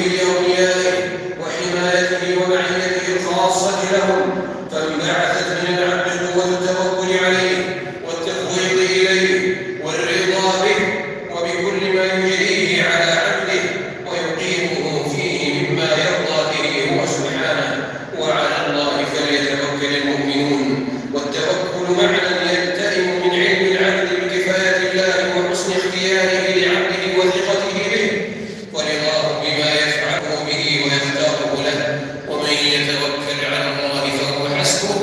لأوليائه وحمايته ومعيته الخاصة لهم، فانبعثت من العبد قوة التوكل عليه والتفويض إليه والرضا به وبكل ما يجريه على عبده ويقيمه فيه مما يرضى به هو سبحانه. وعلى الله فليتوكل المؤمنون. والتوكل معنى يلتئم من علم العبد بكفاية الله وحسن اختياره لعبده وثقته به ورضاه بما يفعله به ويختاره له. ومن يتوكل على الله فهو حسبه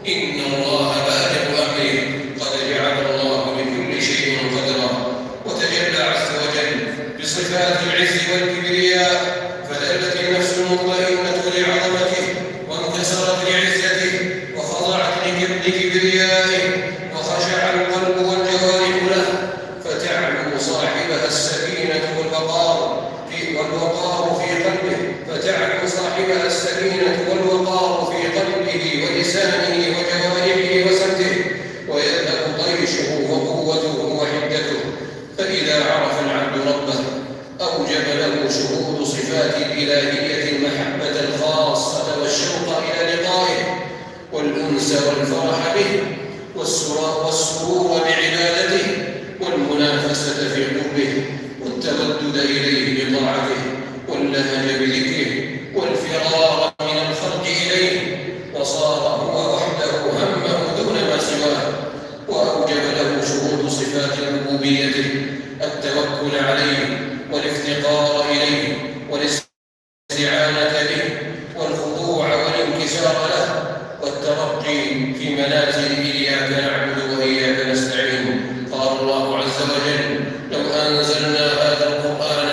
إن الله بالغ أمره قد جعل الله لكل شيء قدرا. وتجلى عز وجل بصفات العز والكبرياء، فدلت النفس المطمئنة لعظمته وانكسرت لعزته وخضعت لكبريائه وخشع القلب والجوارح له، فتعلو صاحبها السكينة والوقار في قلبه ولسانه وجوارحه وسمته، ويذهب طيشه وقوته وحدته. فإذا عرف العبد ربه أوجب له شهود صفات الإلهية المحبة الخاصة والشوق إلى لقائه والأنس والفرح به والسرور بعبادته والمنافسة في قربه والتودد إليه بطاعته واللهج بذكره والفرار من الخلق إليه، وصار هو وحده همه دون ما سواه. وأوجب له شهود صفات ربوبيته التوكل عليه والافتقار إليه والاستعانة به والخضوع والانكسار له والترقي في منازل إياك نعبد وإياك نستعين. قال الله عز وجل: لو أنزلنا هذا القرآن